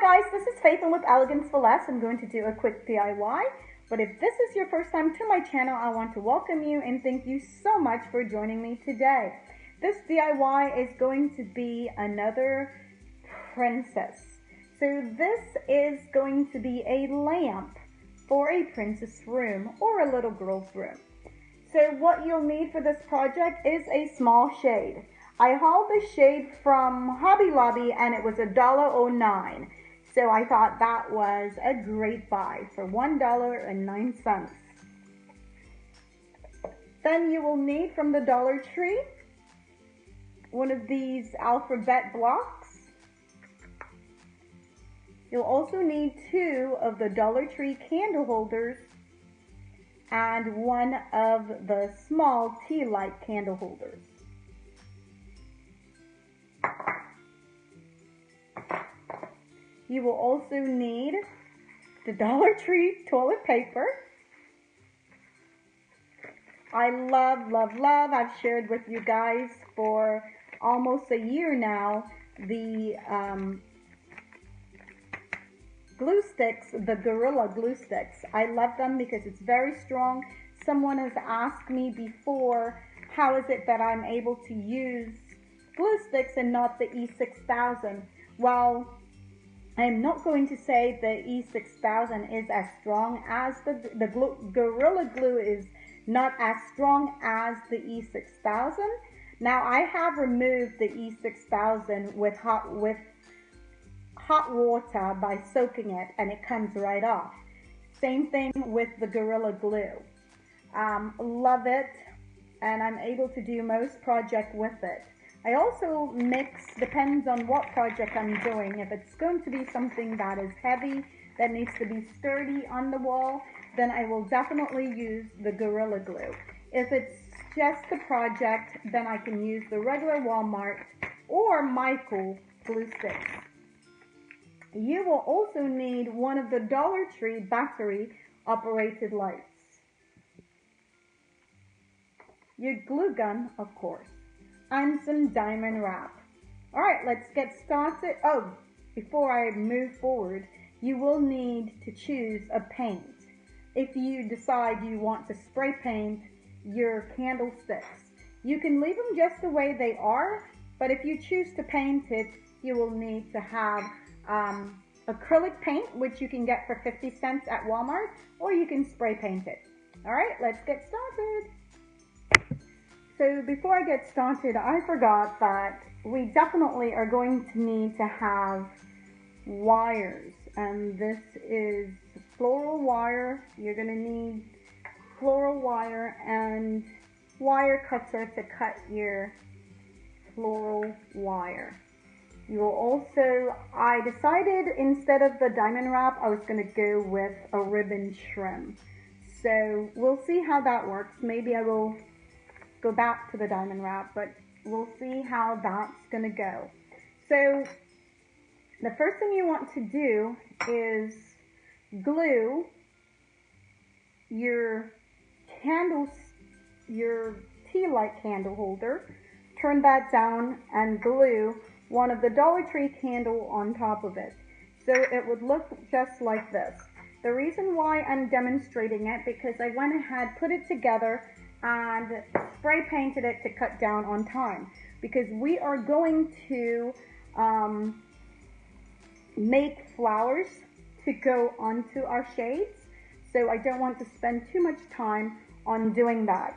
guys, this is Faithlyn with Elegance for Less. I'm going to do a quick DIY, but if this is your first time to my channel, I want to welcome you and thank you so much for joining me today. This DIY is going to be another princess. So this is going to be a lamp for a princess room or a little girl's room. So what you'll need for this project is a small shade. I hauled the shade from Hobby Lobby and it was $1.09. So I thought that was a great buy for $1.09. Then you will need from the Dollar Tree one of these alphabet blocks. You'll also need 2 of the Dollar Tree candle holders and 1 of the small tea light candle holders. You will also need the Dollar Tree toilet paper. I love, love, love. I've shared with you guys for almost a year now the glue sticks, the Gorilla glue sticks. I love them because it's very strong. Someone has asked me before, how is it that I'm able to use glue sticks and not the E6000? Well, I'm not going to say the E6000 is as strong as the Gorilla Glue is not as strong as the E6000. Now I have removed the E6000 with hot water by soaking it and it comes right off. Same thing with the Gorilla Glue. Love it, and I'm able to do most projects with it. I also mix, depends on what project I'm doing. If it's going to be something that is heavy, that needs to be sturdy on the wall, then I will definitely use the Gorilla Glue. If it's just a project, then I can use the regular Walmart or Michael glue sticks. You will also need one of the Dollar Tree battery operated lights. Your glue gun, of course, and some diamond wrap. Alright, let's get started. Oh, before I move forward, you will need to choose a paint. If you decide you want to spray paint your candlesticks, you can leave them just the way they are, but if you choose to paint it, you will need to have acrylic paint, which you can get for 50 cents at Walmart, or you can spray paint it. Alright, let's get started. So before I get started, I forgot that we definitely are going to need to have wires, and this is floral wire. You're going to need floral wire and wire cutter to cut your floral wire. You will also, I decided instead of the diamond wrap, I was going to go with a ribbon trim. So we'll see how that works. Maybe I will go back to the diamond wrap, but we'll see how that's going to go. So the first thing you want to do is glue your candles, your tea light candle holder, turn that down and glue one of the Dollar Tree candle on top of it. So it would look just like this. The reason why I'm demonstrating it, because I went ahead, put it together and spray painted it to cut down on time, because we are going to make flowers to go onto our shades, so I don't want to spend too much time on doing that.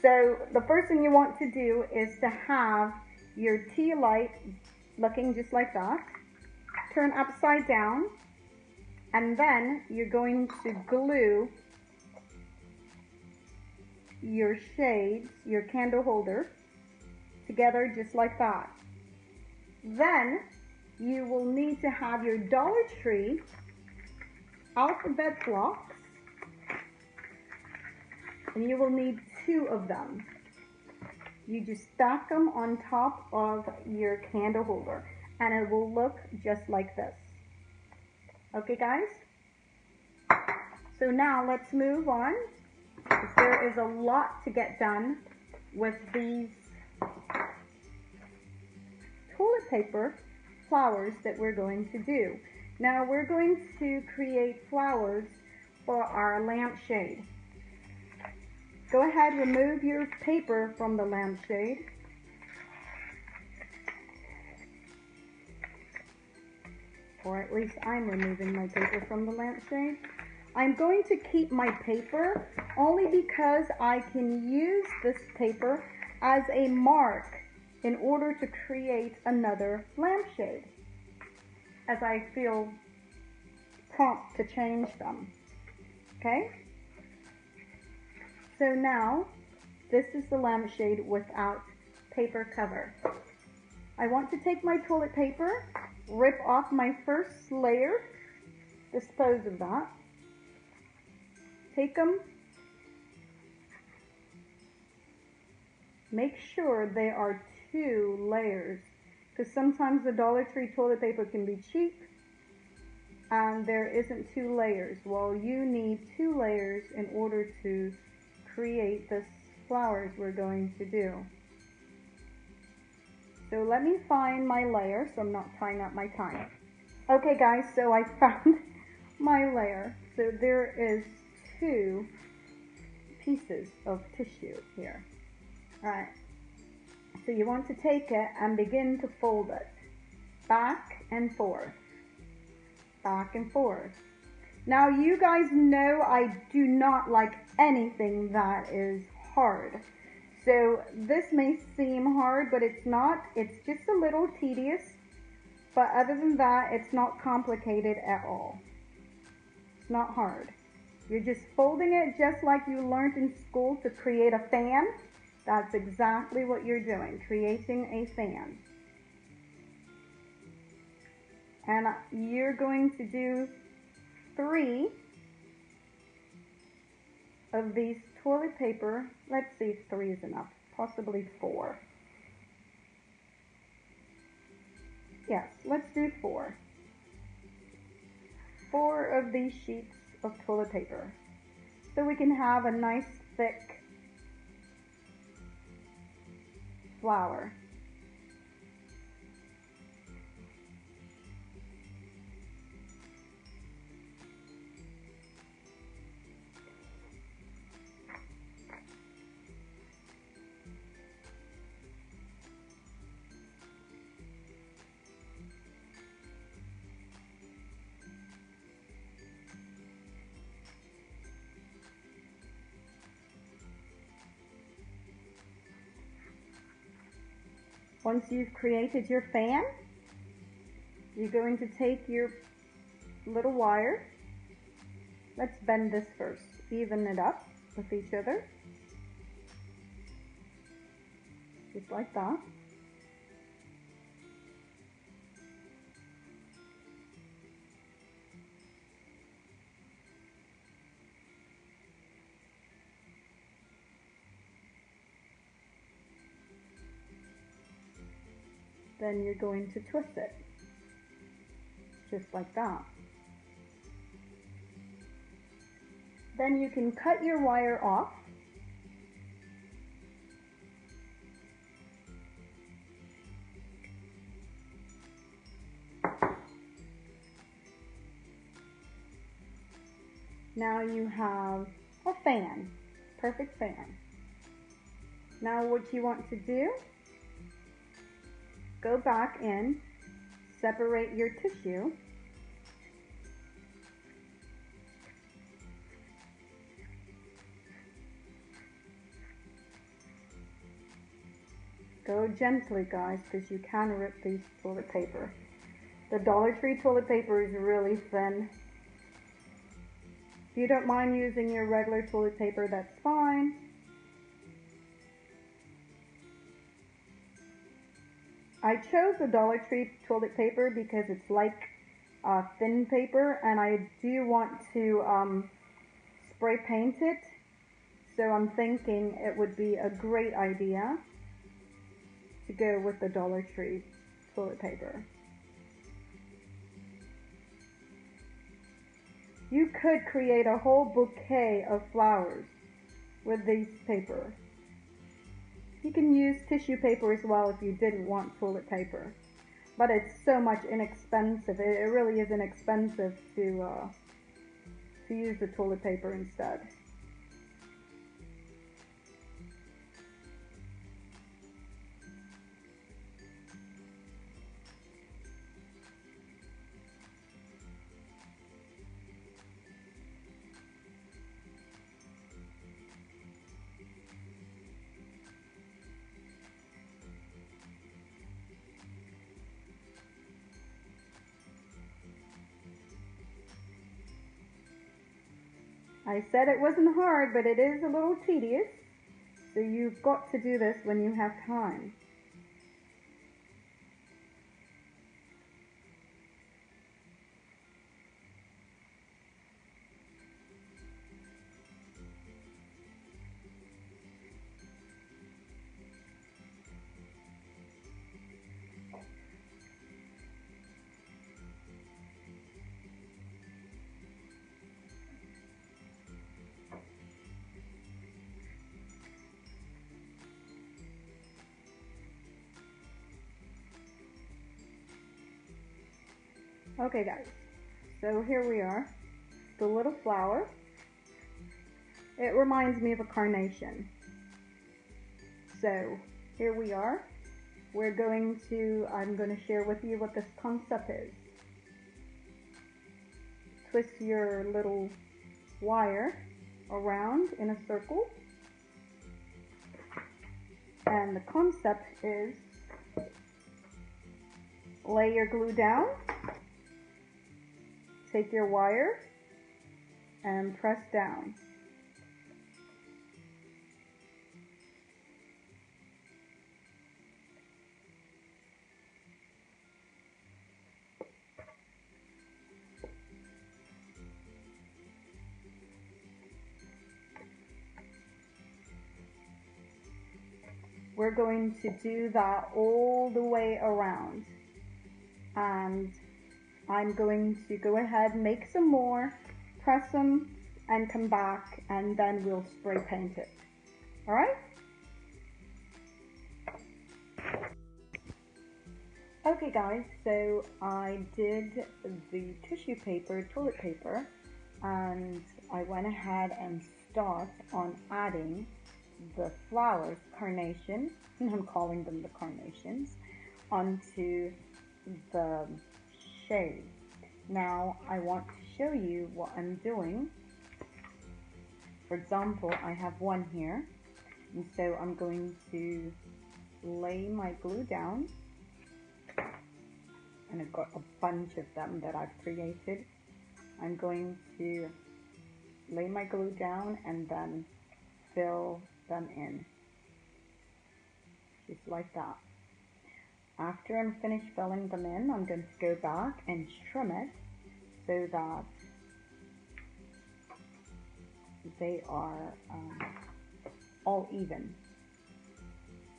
So the first thing you want to do is to have your tea light looking just like that, turn upside down, and then you're going to glue your shades, your candle holder, together just like that. Then you will need to have your Dollar Tree alphabet blocks, and you will need 2 of them. You just stack them on top of your candle holder, and it will look just like this. Okay, guys? So now let's move on, because there is a lot to get done with these toilet paper flowers that we're going to do. Now we're going to create flowers for our lampshade. Go ahead, remove your paper from the lampshade. Or at least I'm removing my paper from the lampshade. I'm going to keep my paper only because I can use this paper as a mark in order to create another lampshade, as I feel prompt to change them. Okay? So now, this is the lampshade without paper cover. I want to take my toilet paper, rip off my first layer, dispose of that. Take them, make sure they are 2 layers, because sometimes the Dollar Tree toilet paper can be cheap and there isn't 2 layers. Well, you need 2 layers in order to create the flowers we're going to do. So let me find my layer so I'm not tying up my time. Okay guys, so I found my layer. So there is 2 pieces of tissue here. Alright, so you want to take it and begin to fold it back and forth, back and forth. Now you guys know I do not like anything that is hard. So this may seem hard, but it's not. It's just a little tedious, but other than that, it's not complicated at all. It's not hard. You're just folding it just like you learned in school to create a fan. That's exactly what you're doing, creating a fan. And you're going to do 3 of these toilet paper. Let's see if 3 is enough, possibly 4. Yes, let's do 4. 4 of these sheets of toilet paper, so we can have a nice thick flower. Once you've created your fan, you're going to take your little wire. Let's bend this first, even it up with each other, just like that. Then you're going to twist it, just like that. Then you can cut your wire off. Now you have a fan, perfect fan. Now what you want to do, go back in, separate your tissue, go gently guys, because you can rip these toilet paper. The Dollar Tree toilet paper is really thin. If you don't mind using your regular toilet paper, that's fine. I chose the Dollar Tree toilet paper because it's like thin paper, and I do want to spray paint it, so I'm thinking it would be a great idea to go with the Dollar Tree toilet paper. You could create a whole bouquet of flowers with this paper. You can use tissue paper as well if you didn't want toilet paper. but it's so much inexpensive. It really is inexpensive to use the toilet paper instead. I said it wasn't hard, but it is a little tedious. So you've got to do this when you have time. Okay guys, so here we are, the little flower. It reminds me of a carnation. So here we are. I'm going to share with you what this concept is. Twist your little wire around in a circle. And the concept is lay your glue down. Take your wire and press down. We're going to do that all the way around. And I'm going to go ahead, make some more, press them, and come back, and then we'll spray paint it. Alright? Okay guys, so I did the tissue paper, toilet paper, and I went ahead and started on adding the flowers, carnation, and I'm calling them the carnations, onto the shade. Now I want to show you what I'm doing. For example, I have one here, and so I'm going to lay my glue down, and I've got a bunch of them that I've created. I'm going to lay my glue down and then fill them in, just like that. After I'm finished filling them in, I'm going to go back and trim it so that they are all even.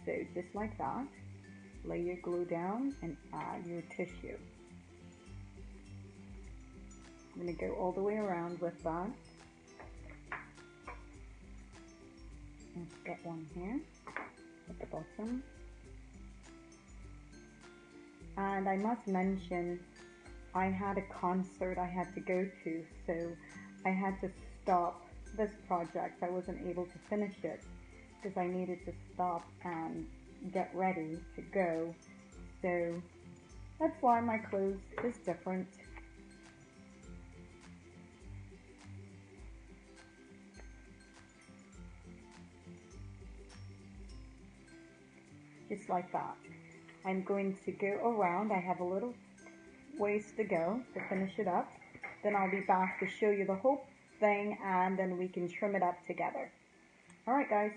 So just like that, lay your glue down and add your tissue. I'm going to go all the way around with that. Let's get one here at the bottom. And I must mention, I had a concert I had to go to, so I had to stop this project. I wasn't able to finish it because I needed to stop and get ready to go. So that's why my clothes is different. Just like that. I'm going to go around. I have a little ways to go to finish it up. Then I'll be back to show you the whole thing, and then we can trim it up together. Alright guys.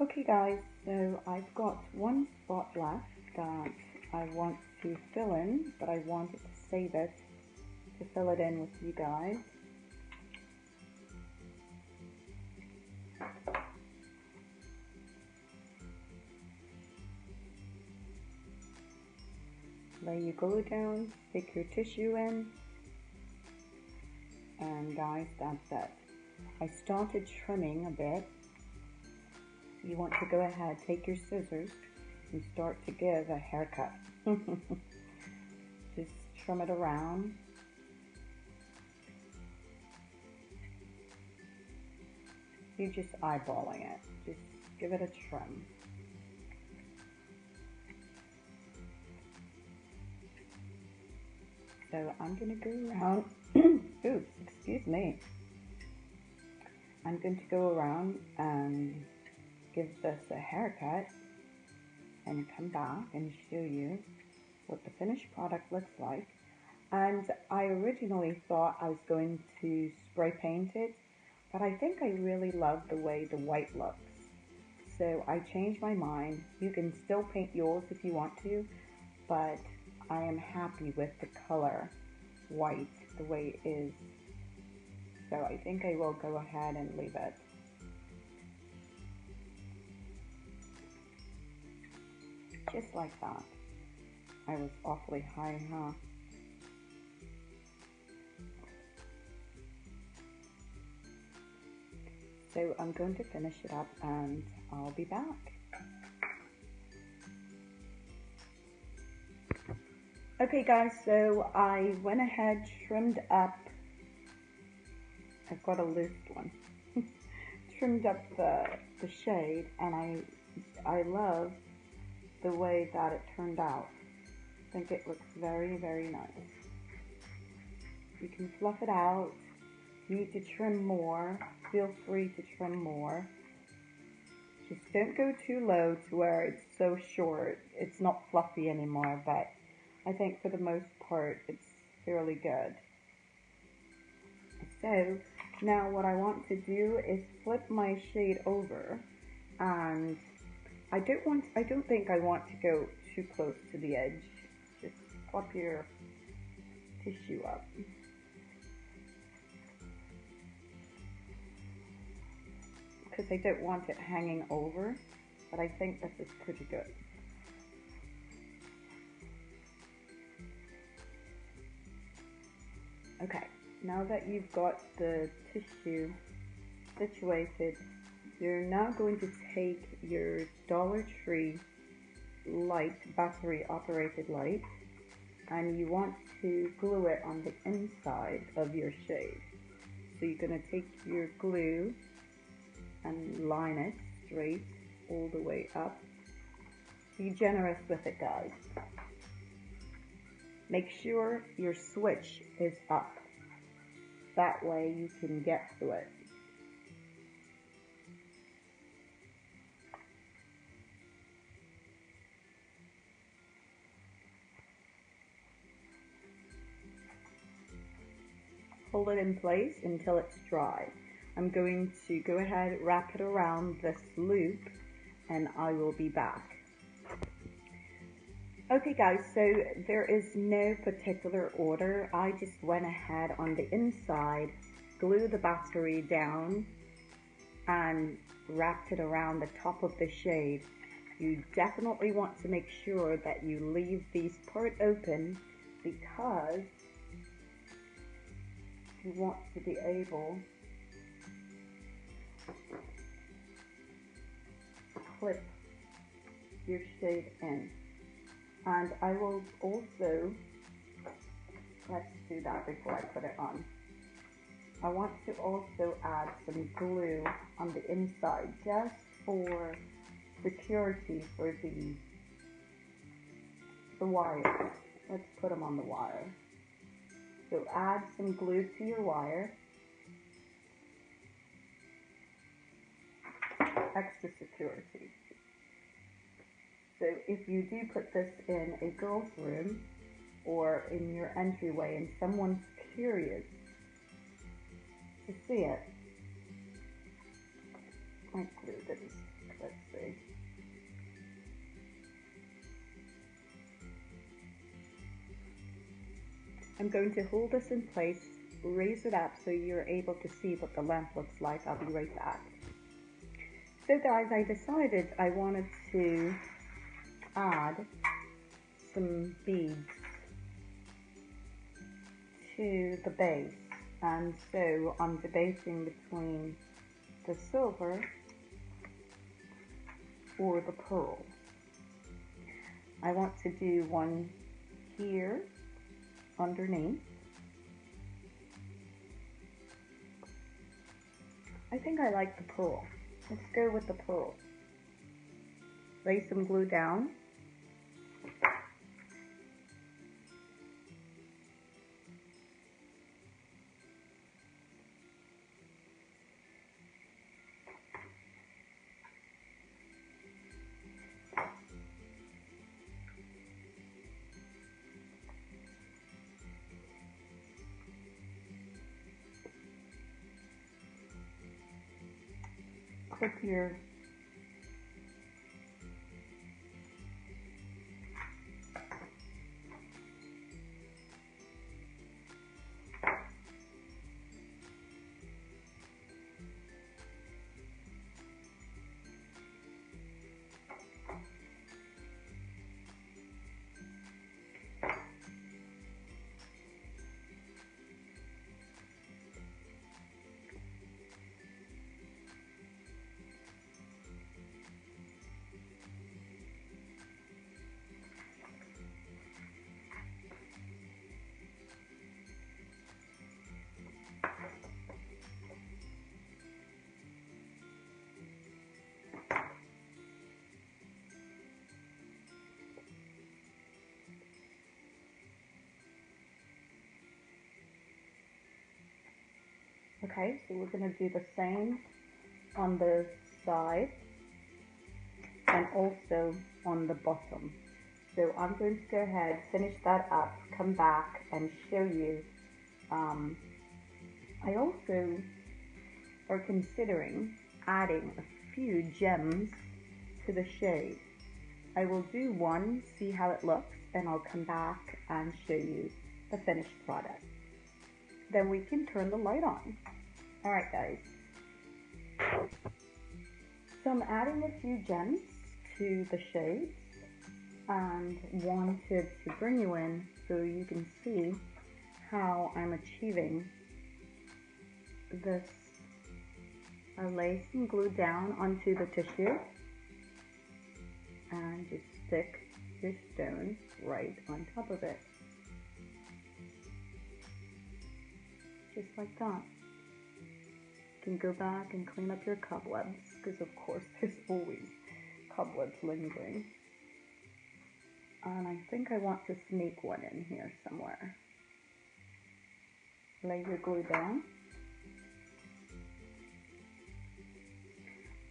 Okay guys, so I've got one spot left that I want to fill in, but I wanted to save it to fill it in with you guys. Lay your glue down, stick your tissue in, and guys, that's it. I started trimming a bit. You want to go ahead, take your scissors and start to give a haircut. Just trim it around. You're just eyeballing it. Just give it a trim. So I'm going to go around, oops, excuse me. I'm going to go around and give this a haircut and come back and show you what the finished product looks like. And I originally thought I was going to spray paint it, but I think I really love the way the white looks. So I changed my mind. You can still paint yours if you want to, but I am happy with the color white the way it is. So I think I will go ahead and leave it. Just like that. I was awfully high, huh? So I'm going to finish it up and I'll be back. Okay guys, so I went ahead, trimmed up, I've got a loose one, trimmed up the shade, and I love the way that it turned out. I think it looks very, very nice. You can fluff it out. Need to trim more, feel free to trim more. Just don't go too low to where it's so short, it's not fluffy anymore, but I think for the most part it's fairly good. So now what I want to do is flip my shade over, and I don't think I want to go too close to the edge. Just flip your tissue up. Because I don't want it hanging over, but I think this is pretty good. Okay, now that you've got the tissue situated, you're now going to take your Dollar Tree light, battery operated light, and you want to glue it on the inside of your shade. So you're going to take your glue and line it straight all the way up. Be generous with it, guys. Make sure your switch is up. That way you can get to it. Hold it in place until it's dry. I'm going to go ahead, wrap it around this loop, and I will be back. Okay guys, so there is no particular order. I just went ahead on the inside, glued the battery down, and wrapped it around the top of the shade. You definitely want to make sure that you leave these part open, because you want to be able to clip your shade in. And I will also, let's do that before I put it on. I want to also add some glue on the inside, just for security for the wires. Let's put them on the wire. So add some glue to your wire. Extra security. So if you do put this in a girl's room or in your entryway and someone's curious to see it, my glue didn't, let's see. I'm going to hold this in place, raise it up so you're able to see what the lamp looks like. I'll be right back. So guys, I decided I wanted to add some beads to the base, and so I'm debating between the silver or the pearl. I want to do one here underneath. I think I like the pearl. Let's go with the pearl. Lay some glue down. Clip your Okay, so we're going to do the same on the side and also on the bottom. So I'm going to go ahead, finish that up, come back and show you. I also are considering adding a few gems to the shade. I will do one, see how it looks, and I'll come back and show you the finished product. Then we can turn the light on. Alright guys, so I'm adding a few gems to the shades and wanted to bring you in so you can see how I'm achieving this. I lay some glue down onto the tissue and just stick your stone right on top of it. Just like that. You can go back and clean up your cobwebs, because of course there's always cobwebs lingering. And I think I want to sneak one in here somewhere. Lay your glue down.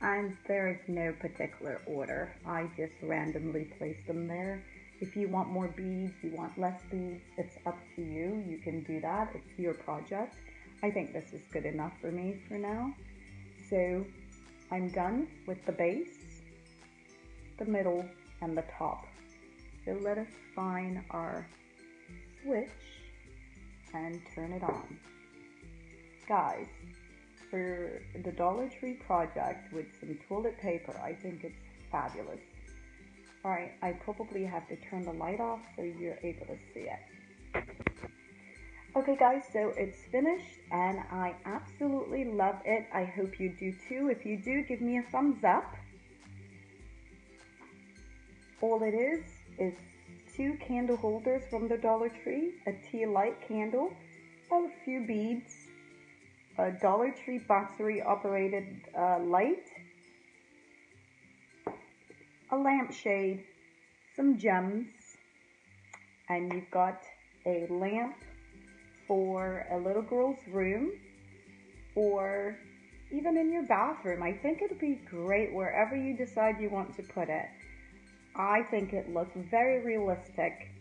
And there is no particular order. I just randomly place them there. If you want more beads, you want less beads, it's up to you. You can do that. It's your project. I think this is good enough for me for now. So I'm done with the base, the middle, and the top. So let us find our switch and turn it on. Guys, for the Dollar Tree project with some toilet paper, I think it's fabulous. Alright, I probably have to turn the light off so you're able to see it. Okay guys, so it's finished and I absolutely love it. I hope you do too. If you do, give me a thumbs up. All it is 2 candle holders from the Dollar Tree, a tea light candle, a few beads, a Dollar Tree battery operated light, a lampshade, some gems, and you've got a lamp for a little girl's room or even in your bathroom. I think it'd be great wherever you decide you want to put it. I think it looks very realistic.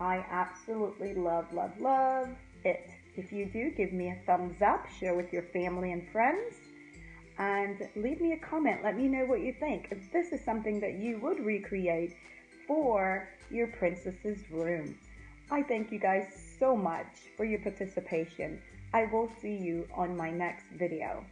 I absolutely love, love, love it. If you do, give me a thumbs up, share with your family and friends, and leave me a comment. Let me know what you think. If this is something that you would recreate for your princess's room. I thank you guys so much for your participation. I will see you on my next video.